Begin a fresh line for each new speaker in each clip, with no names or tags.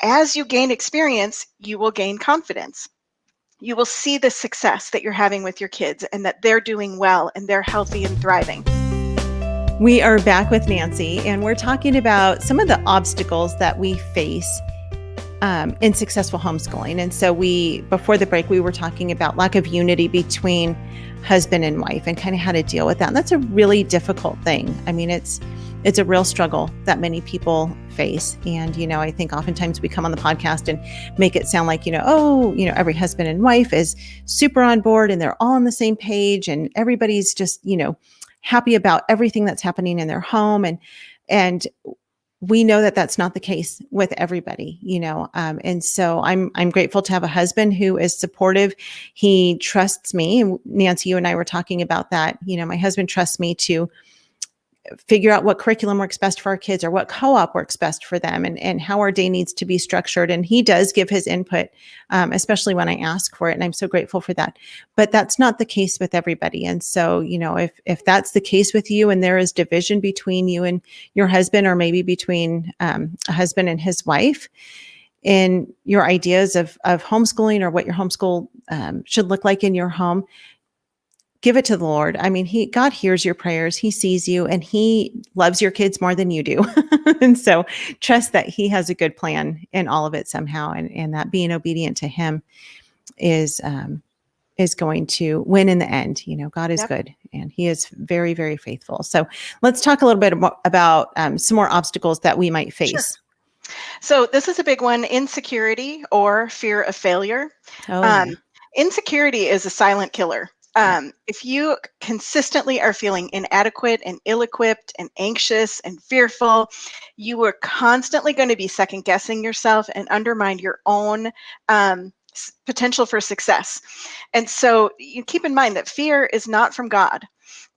as you gain experience, you will gain confidence. You will see the success that you're having with your kids and that they're doing well and they're healthy and thriving.
We are back with Nancy, and we're talking about some of the obstacles that we face in successful homeschooling. And so before the break, we were talking about lack of unity between husband and wife and kind of how to deal with that. And that's a really difficult thing. I mean, it's a real struggle that many people face. And, I think oftentimes we come on the podcast and make it sound like, every husband and wife is super on board and they're all on the same page and everybody's just, happy about everything that's happening in their home. And we know that that's not the case with everybody, and so I'm grateful to have a husband who is supportive. He trusts me. And Nancy, you and I were talking about that. My husband trusts me to figure out what curriculum works best for our kids or what co-op works best for them and how our day needs to be structured. And he does give his input, especially when I ask for it. And I'm so grateful for that. But that's not the case with everybody. And so, if that's the case with you and there is division between you and your husband, or maybe between a husband and his wife, in your ideas of homeschooling or what your homeschool should look like in your home, give it to the Lord. I mean, God hears your prayers. He sees you and he loves your kids more than you do. And so trust that he has a good plan in all of it somehow. And that being obedient to him is going to win in the end. God is good and he is very, very faithful. So let's talk a little bit about some more obstacles that we might face.
Sure. So this is a big one: insecurity or fear of failure. Insecurity is a silent killer. If you consistently are feeling inadequate and ill-equipped and anxious and fearful, you are constantly going to be second guessing yourself and undermine your own potential for success. And so you keep in mind that fear is not from God.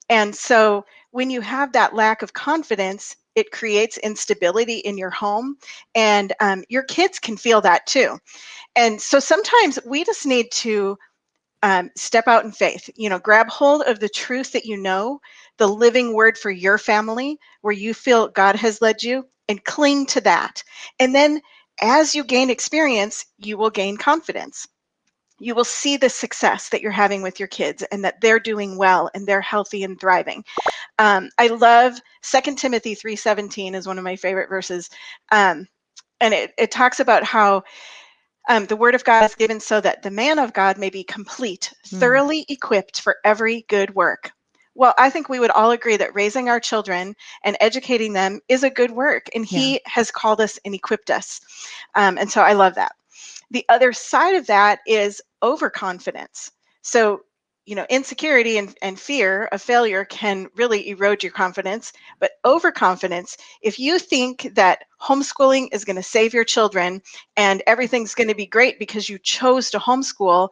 And so when you have that lack of confidence, it creates instability in your home, and your kids can feel that too. And so sometimes we just need to step out in faith, grab hold of the truth that the living word for your family, where you feel God has led you, and cling to that. And then as you gain experience, you will gain confidence. You will see the success that you're having with your kids and that they're doing well and they're healthy and thriving. I love 2 Timothy 3:17 is one of my favorite verses. And it talks about how the word of God is given so that the man of God may be complete, thoroughly equipped for every good work. Well, I think we would all agree that raising our children and educating them is a good work, and he has called us and equipped us. And so I love that. The other side of that is overconfidence. So, insecurity and fear of failure can really erode your confidence. But overconfidence, if you think that homeschooling is going to save your children and everything's going to be great because you chose to homeschool,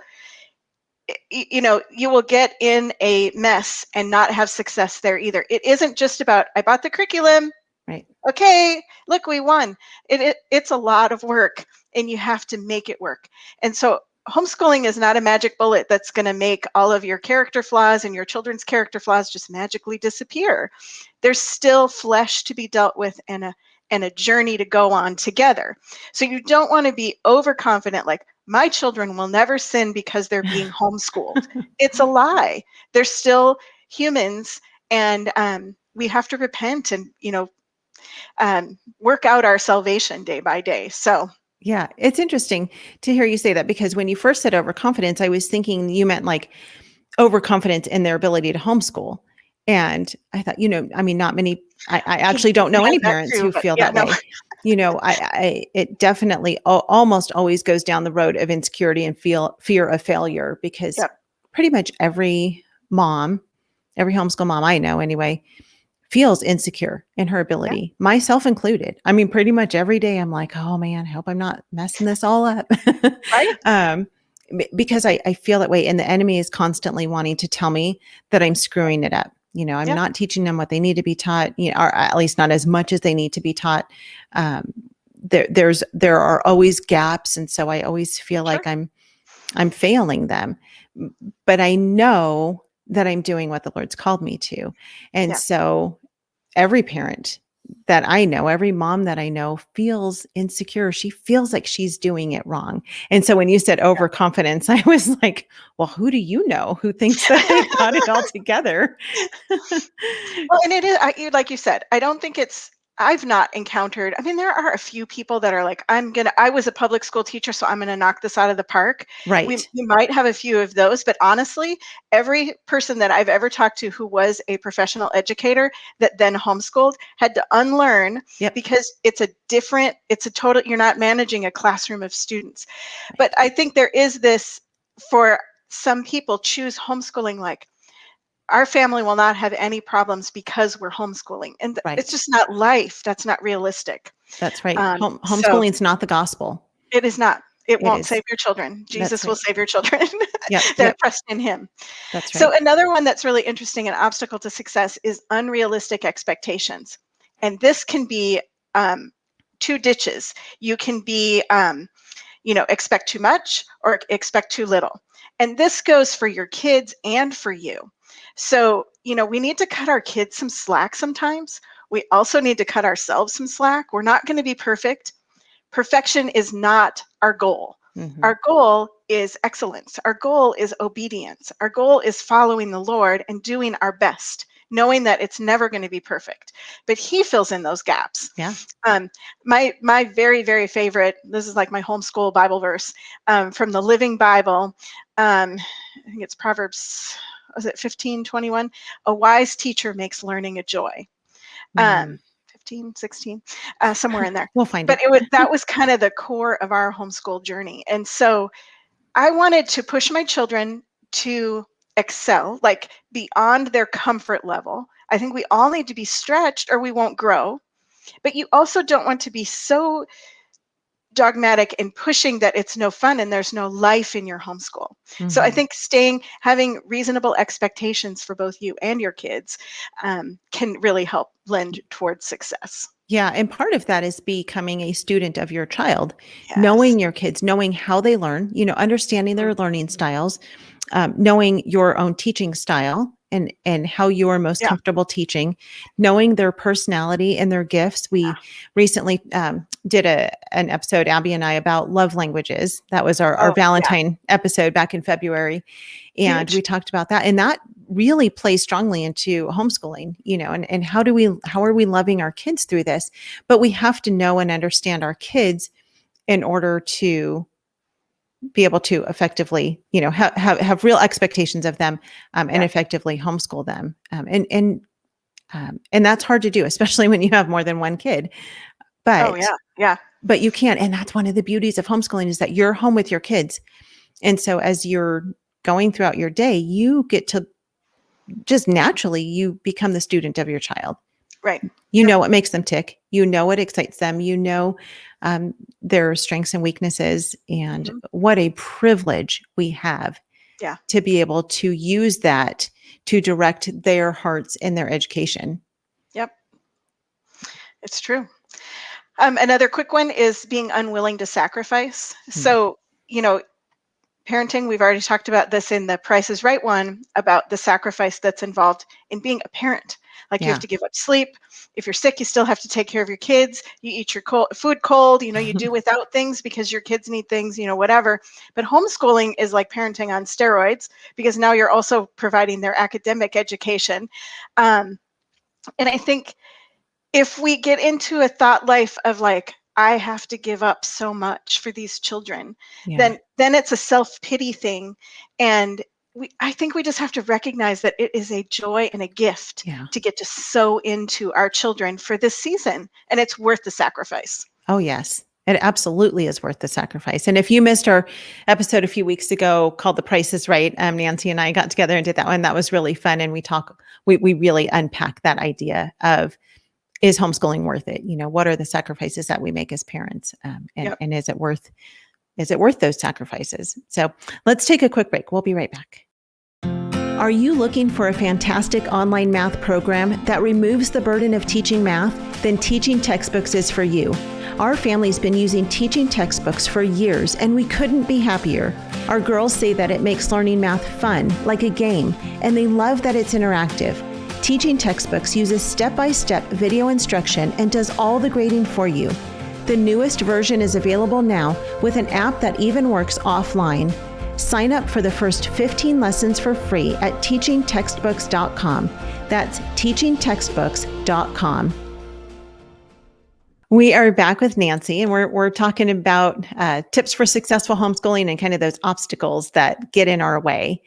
you will get in a mess and not have success there either. It isn't just about, I bought the curriculum.
Right.
Okay, look, we won. It's a lot of work and you have to make it work. And so homeschooling is not a magic bullet that's going to make all of your character flaws and your children's character flaws just magically disappear. There's still flesh to be dealt with and a journey to go on together. So you don't want to be overconfident, like, my children will never sin because they're being homeschooled. It's a lie. They're still humans, and we have to repent and, work out our salvation day by day. So
yeah, it's interesting to hear you say that, because when you first said overconfidence, I was thinking you meant like overconfidence in their ability to homeschool. And I thought, not many, I actually don't know any parents who feel that way. It definitely almost always goes down the road of insecurity and fear of failure, because pretty much every homeschool mom I know anyway, feels insecure in her ability, myself included. I mean, pretty much every day I'm like, oh man, I hope I'm not messing this all up. Right. Because I feel that way. And the enemy is constantly wanting to tell me that I'm screwing it up. I'm not teaching them what they need to be taught, or at least not as much as they need to be taught. There are always gaps. And so I always feel like I'm failing them, but I know that I'm doing what the Lord's called me to. And so every parent that I know, every mom that I know feels insecure. She feels like she's doing it wrong. And so when you said overconfidence, I was like, well, who do you know who thinks that they've got it all together?
Well, and it is, like you said, I don't think I've not encountered, I mean, there are a few people that are like, I was a public school teacher, so I'm going to knock this out of the park.
Right.
We might have a few of those, but honestly, every person that I've ever talked to who was a professional educator that then homeschooled had to unlearn,
Yep.
because you're not managing a classroom of students.
Right.
But I think there is this, for some people, choose homeschooling like, our family will not have any problems because we're homeschooling. And it's
Right.
just not life. That's not realistic.
That's right.
So
Homeschooling is not the gospel.
it is not. It
It
won't
is.
save your children.
That's
Jesus will
right.
save your children.
Yep.
They're
Yep.
trust in him.
That's
So
right.
another one that's really interesting, an obstacle to success, is unrealistic expectations. And this can be two ditches. You can be, expect too much or expect too little. And this goes for your kids and for you. So, we need to cut our kids some slack sometimes. We also need to cut ourselves some slack. We're not going to be perfect. Perfection is not our goal.
Mhm.
Our goal is excellence. Our goal is obedience. Our goal is following the Lord and doing our best, knowing that it's never going to be perfect. But He fills in those gaps.
Yeah.
My very, very favorite, this is like my homeschool Bible verse, from the Living Bible. I think it's Proverbs, was it 15:21? A wise teacher makes learning a joy.
Mm.
15, 16, somewhere in there.
We'll find
But
it.
that was kind of the core of our homeschool journey. And so I wanted to push my children to excel, like beyond their comfort level. I think we all need to be stretched or we won't grow. But you also don't want to be so dogmatic and pushing that it's no fun and there's no life in your homeschool. So I
Mhm.
think having reasonable expectations for both you and your kids can really help lend towards success.
Yeah, and part of that is becoming a student of your child,
Yes.
knowing your kids, knowing how they learn, understanding
Mm.
their learning styles, knowing your own teaching style and how you are most
Yeah.
comfortable teaching, knowing their personality and their gifts. We recently did an episode, Abby and I, about love languages. That was our
Oh, yeah.
Valentine episode back in February. And
Huge.
we talked about that. And that really plays strongly into homeschooling, and how are we loving our kids through this? But we have to know and understand our kids in order to be able to effectively, have real expectations of them, and
Yeah.
effectively homeschool them. And that's hard to do, especially when you have more than one kid.
Oh,
But
yeah. Yeah.
but you can, and that's one of the beauties of homeschooling, is that you're home with your kids. And so as you're going throughout your day, you get to just naturally, you become the student of your child.
Right.
You
Yep.
know what makes them tick. You know what excites them. Their strengths and weaknesses. And
Mhm.
what a privilege we have
Yeah.
to be able to use that to direct their hearts in their education.
Yep. It's true. Another quick one is being unwilling to sacrifice.
Hmm.
So, parenting, we've already talked about this in the Price is Right one, about the sacrifice that's involved in being a parent. Like, you have
Yeah.
to give up sleep. If you're sick, you still have to take care of your kids. You eat your food cold, you do without things because your kids need things, whatever. But homeschooling is like parenting on steroids, because now you're also providing their academic education. And I think if we get into a thought life of like, I have to give up so much for these children,
Yeah.
then it's a self-pity thing. And I think we just have to recognize that it is a joy and a gift
Yeah.
to get to sow into our children for this season, and it's worth the sacrifice.
Oh, yes. It absolutely is worth the sacrifice. And if you missed our episode a few weeks ago called The Price is Right, Nancy and I got together and did that one. That was really fun. And we really unpack that idea of, is homeschooling worth it? What are the sacrifices that we make as parents?
Yep.
And is it worth those sacrifices? So let's take a quick break. We'll be right back. Are you looking for a fantastic online math program that removes the burden of teaching math? Then Teaching Textbooks is for you. Our family's been using teaching textbooks for years, and we couldn't be happier. Our girls say that it makes learning math fun, like a game, and they love that it's interactive. Teaching Textbooks uses step-by-step video instruction and does all the grading for you. The newest version is available now with an app that even works offline. Sign up for the first 15 lessons for free at teachingtextbooks.com. That's teachingtextbooks.com. We are back with Nancy, and we're talking about tips for successful homeschooling and kind of those obstacles that get in our way.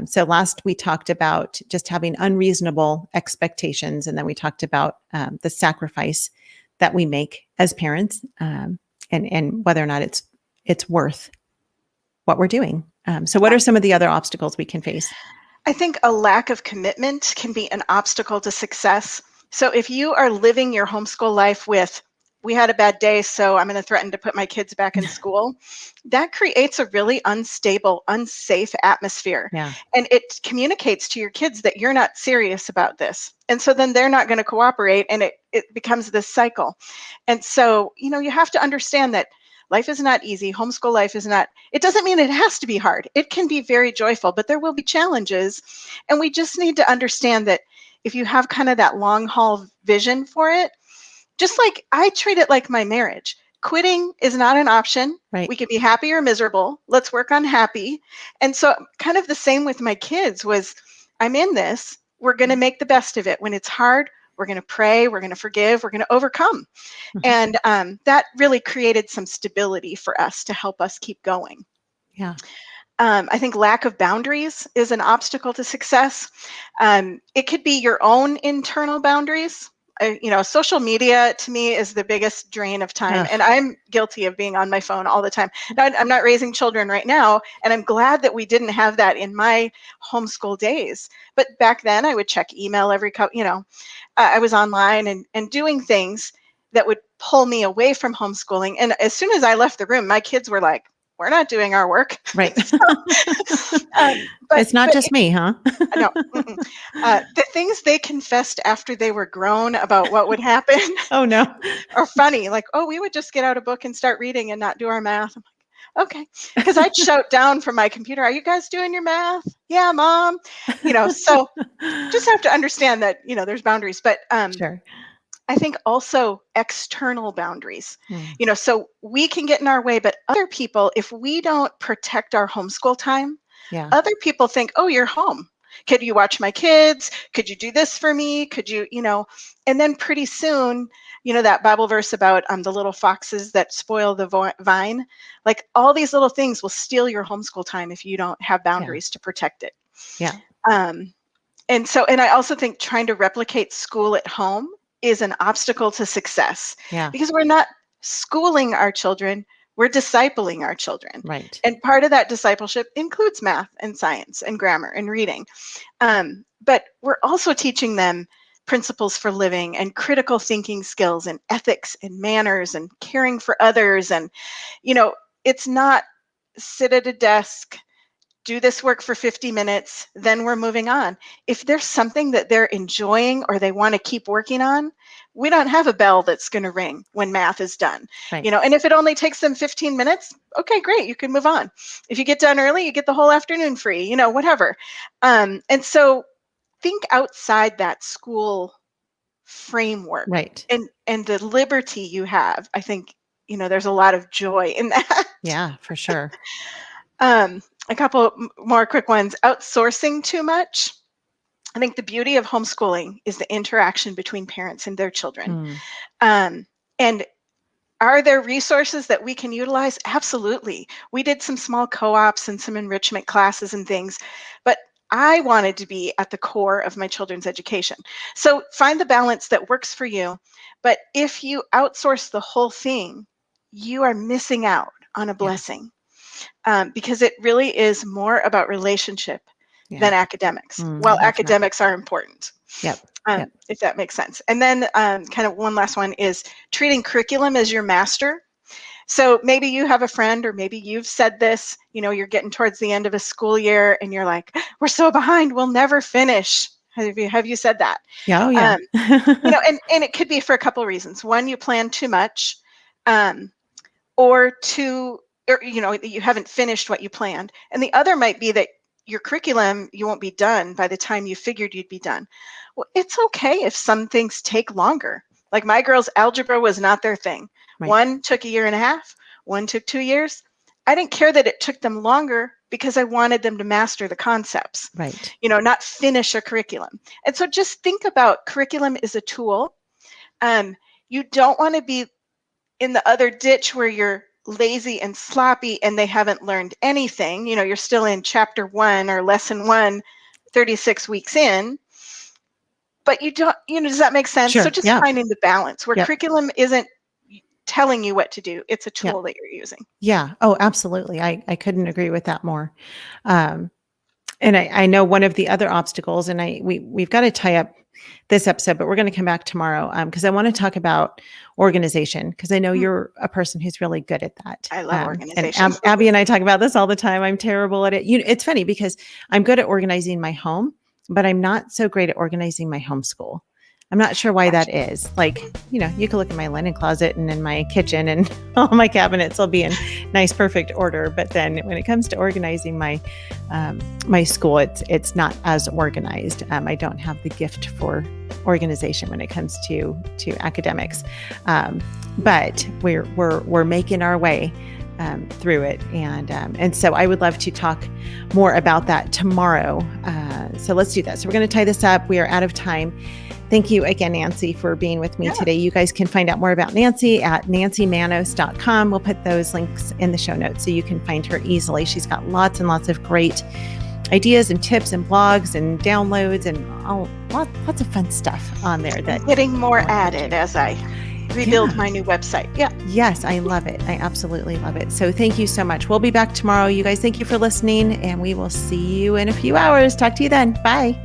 So last we talked about just having unreasonable expectations, and then we talked about the sacrifice that we make as parents, and whether or not it's worth what we're doing. So what are some of the other obstacles we can face?
I think a lack of commitment can be an obstacle to success. So if you are living your homeschool life with, we had a bad day, so I'm going to threaten to put my kids back in school, that creates a really unstable, unsafe atmosphere.
Yeah.
And it communicates to your kids that you're not serious about this. And so then they're not going to cooperate, and it becomes this cycle. And so, you have to understand that life is not easy. Homeschool life is not, it doesn't mean it has to be hard. It can be very joyful, but there will be challenges. And we just need to understand that if you have kind of that long haul vision for it, just like I treat it like my marriage. Quitting is not an option.
Right.
We can be happy or miserable. Let's work on happy. And so kind of the same with my kids was, I'm in this. We're going to make the best of it. When it's hard, we're going to pray, we're going to forgive, we're going to overcome. And that really created some stability for us to help us keep going.
Yeah.
I think lack of boundaries is an obstacle to success. It could be your own internal boundaries. Social media to me is the biggest drain of time. And I'm guilty of being on my phone all the time. Now, I'm not raising children right now, and I'm glad that we didn't have that in my homeschool days. But back then I would check email every I was online and doing things that would pull me away from homeschooling. And as soon as I left the room, my kids were like, we're not doing our work.
Right.
But
it's not just me, huh?
No. The things they confessed after they were grown about what would happen
Oh, no.
are funny. Like, oh, we would just get out a book and start reading and not do our math. I'm like, okay. Because I'd shout down from my computer, are you guys doing your math? Yeah, Mom. So just have to understand that, there's boundaries. But
Sure.
I think also external boundaries, so we can get in our way, but other people, if we don't protect our homeschool time, other people think, oh, you're home. Could you watch my kids? Could you do this for me? Could you, and then pretty soon, that Bible verse about the little foxes that spoil the vine, like all these little things will steal your homeschool time if you don't have boundaries to protect it.
Yeah.
And I also think trying to replicate school at home is an obstacle to success.
Yeah.
Because we're not schooling our children, we're discipling our children.
Right.
And part of that discipleship includes math and science and grammar and reading. But we're also teaching them principles for living and critical thinking skills and ethics and manners and caring for others. And, it's not sit at a desk, do this work for 50 minutes, then we're moving on. If there's something that they're enjoying or they want to keep working on, we don't have a bell that's going to ring when math is done.
Right.
And if it only takes them 15 minutes, okay, great, you can move on. If you get done early, you get the whole afternoon free, whatever. And so think outside that school framework.
Right.
And the liberty you have. I think, there's a lot of joy in that.
Yeah, for sure.
A couple more quick ones. Outsourcing too much. I think the beauty of homeschooling is the interaction between parents and their children. And are there resources that we can utilize? Absolutely. We did some small co-ops and some enrichment classes and things, but I wanted to be at the core of my children's education. So find the balance that works for you. But if you outsource the whole thing, you are missing out on a blessing. Because it really is more about relationship than academics. Well, academics are important.
Yep.
If that makes sense. And then kind of one last one is treating curriculum as your master. So maybe you have a friend, or maybe you've said this, you're getting towards the end of a school year and you're like, we're so behind, we'll never finish. Have you said that?
Yeah. Oh, yeah.
And it could be for a couple of reasons. One, you plan too much, or two, or you haven't finished what you planned. And the other might be that your curriculum, you won't be done by the time you figured you'd be done. Well, it's okay if some things take longer. Like my girls, algebra was not their thing.
Right.
One took a year and a half, one took 2 years. I didn't care that it took them longer because I wanted them to master the concepts,
Right.
not finish a curriculum. And so just think about curriculum as a tool. You don't want to be in the other ditch where you're lazy and sloppy and they haven't learned anything. You're still in chapter 1 or lesson 1, 36 weeks in. But you don't, does that make sense?
Sure.
So just
Yeah.
finding the balance where
Yep.
curriculum isn't telling you what to do. It's a tool
Yep.
that you're using.
Yeah. Oh, absolutely. I couldn't agree with that more. And I know one of the other obstacles, and we've got to tie up this episode, but we're going to come back tomorrow because I want to talk about organization, because I know you're a person who's really good at that.
I love
And
organization.
Abby and I talk about this all the time. I'm terrible at it. It's funny because I'm good at organizing my home, but I'm not so great at organizing my homeschool. I'm not sure why that is. Like, you can look in my linen closet and in my kitchen and all my cabinets will be in nice, perfect order. But then when it comes to organizing my my school, it's not as organized. I don't have the gift for organization when it comes to academics. But we're making our way through it. And so I would love to talk more about that tomorrow. So let's do that. So we're going to tie this up. We are out of time. Thank you again, Nancy, for being with me today. You guys can find out more about Nancy at nancymanos.com. We'll put those links in the show notes so you can find her easily. She's got lots and lots of great ideas and tips and blogs and downloads and lots of fun stuff on there.
Getting more added as I rebuild my new website. Yeah.
Yes, I love it. I absolutely love it. So thank you so much. We'll be back tomorrow. You guys, thank you for listening, and we will see you in a few hours. Talk to you then. Bye.